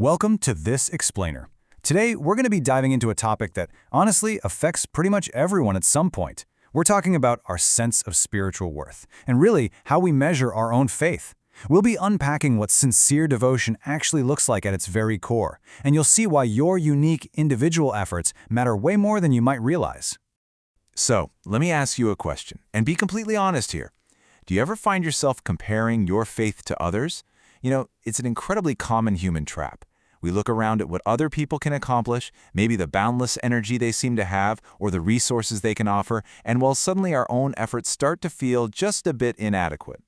Welcome to This Explainer. Today, we're going to be diving into a topic that honestly affects pretty much everyone at some point. We're talking about our sense of spiritual worth, and really how we measure our own faith. We'll be unpacking what sincere devotion actually looks like at its very core, and you'll see why your unique individual efforts matter way more than you might realize. So, let me ask you a question, and be completely honest here. Do you ever find yourself comparing your faith to others? It's an incredibly common human trap. We look around at what other people can accomplish, maybe the boundless energy they seem to have, or the resources they can offer, and suddenly our own efforts start to feel just a bit inadequate.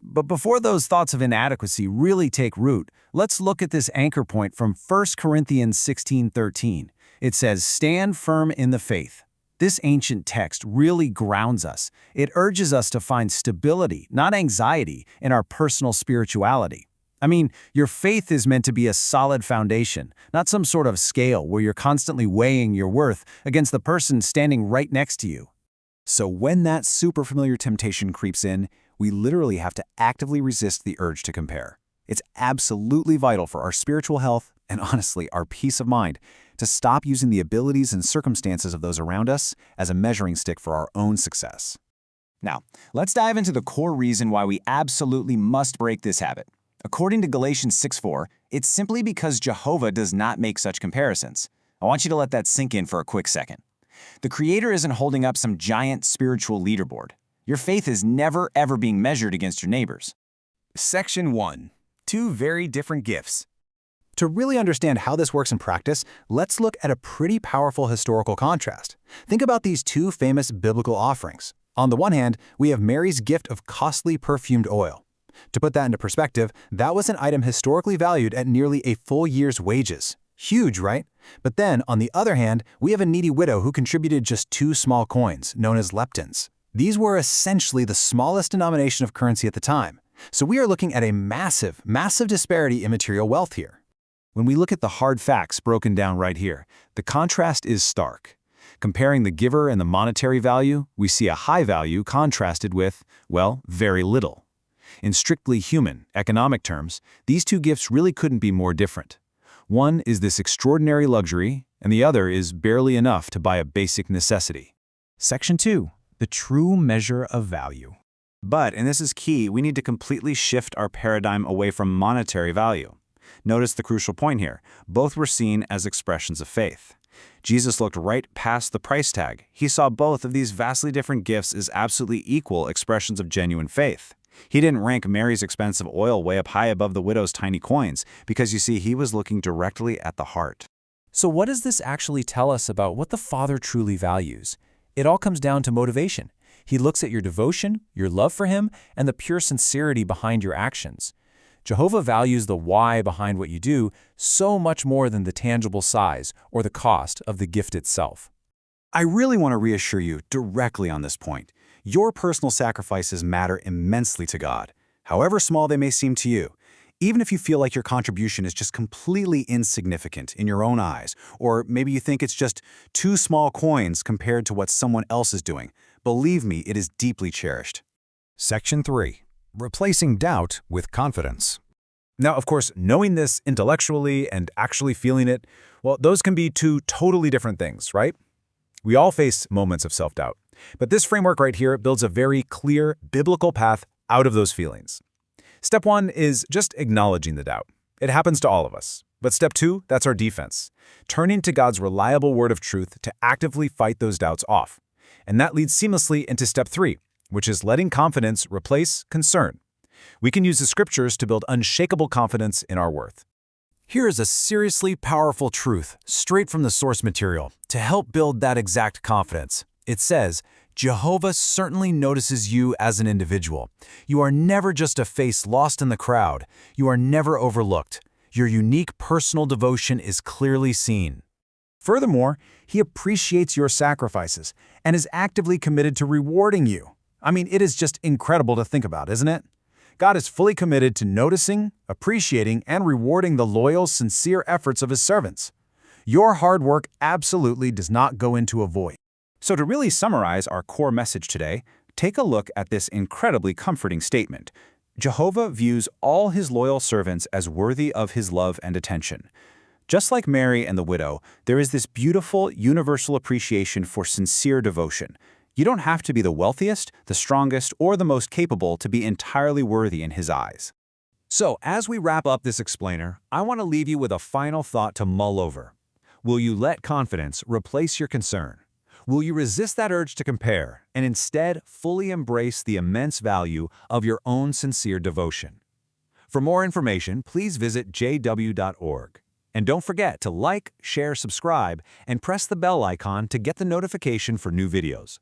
But before those thoughts of inadequacy really take root, let's look at this anchor point from 1 Corinthians 16:13. It says, "Stand firm in the faith." This ancient text really grounds us. It urges us to find stability, not anxiety, in our personal spirituality. I mean, your faith is meant to be a solid foundation, not some sort of scale where you're constantly weighing your worth against the person standing right next to you. So when that super familiar temptation creeps in, we literally have to actively resist the urge to compare. It's absolutely vital for our spiritual health and honestly, our peace of mind, to stop using the abilities and circumstances of those around us as a measuring stick for our own success. Now, let's dive into the core reason why we absolutely must break this habit. According to Galatians 6:4, it's simply because Jehovah does not make such comparisons. I want you to let that sink in for a quick second. The Creator isn't holding up some giant spiritual leaderboard. Your faith is never, ever being measured against your neighbors. Section 1. Two very different gifts. To really understand how this works in practice, let's look at a pretty powerful historical contrast. Think about these two famous biblical offerings. On the one hand, we have Mary's gift of costly perfumed oil. To put that into perspective, that was an item historically valued at nearly a full year's wages. Huge, right? But then, on the other hand, we have a needy widow who contributed just 2 small coins, known as leptons. These were essentially the smallest denomination of currency at the time. So we are looking at a massive disparity in material wealth here. When we look at the hard facts broken down right here, the contrast is stark. Comparing the giver and the monetary value, we see a high value contrasted with, very little. In strictly human, economic terms, these two gifts really couldn't be more different. One is this extraordinary luxury, and the other is barely enough to buy a basic necessity. Section 2. The true measure of value. But, and this is key, we need to completely shift our paradigm away from monetary value. Notice the crucial point here. Both were seen as expressions of faith. Jesus looked right past the price tag. He saw both of these vastly different gifts as absolutely equal expressions of genuine faith. He didn't rank Mary's expensive oil way up high above the widow's tiny coins, because you see, he was looking directly at the heart. So what does this actually tell us about what the Father truly values? It all comes down to motivation. He looks at your devotion, your love for Him, and the pure sincerity behind your actions. Jehovah values the why behind what you do so much more than the tangible size or the cost of the gift itself. I really want to reassure you directly on this point. Your personal sacrifices matter immensely to God, however small they may seem to you. Even if you feel like your contribution is just completely insignificant in your own eyes, or maybe you think it's just 2 small coins compared to what someone else is doing, believe me, it is deeply cherished. Section 3. Replacing doubt with confidence. Now, of course, knowing this intellectually and actually feeling it, those can be 2 totally different things, right? We all face moments of self-doubt. But this framework right here builds a very clear biblical path out of those feelings. Step 1 is just acknowledging the doubt. It happens to all of us. But step 2, that's our defense. Turning to God's reliable word of truth to actively fight those doubts off. And that leads seamlessly into step 3, which is letting confidence replace concern. We can use the scriptures to build unshakable confidence in our worth. Here is a seriously powerful truth straight from the source material to help build that exact confidence. It says, Jehovah certainly notices you as an individual. You are never just a face lost in the crowd. You are never overlooked. Your unique personal devotion is clearly seen. Furthermore, He appreciates your sacrifices and is actively committed to rewarding you. I mean, it is just incredible to think about, isn't it? God is fully committed to noticing, appreciating, and rewarding the loyal, sincere efforts of His servants. Your hard work absolutely does not go into a void. So to really summarize our core message today, take a look at this incredibly comforting statement. Jehovah views all his loyal servants as worthy of his love and attention. Just like Mary and the widow, there is this beautiful, universal appreciation for sincere devotion. You don't have to be the wealthiest, the strongest, or the most capable to be entirely worthy in his eyes. So, as we wrap up this explainer, I want to leave you with a final thought to mull over. Will you let confidence replace your concern? Will you resist that urge to compare and instead fully embrace the immense value of your own sincere devotion? For more information, please visit jw.org. And don't forget to like, share, subscribe, and press the bell icon to get the notification for new videos.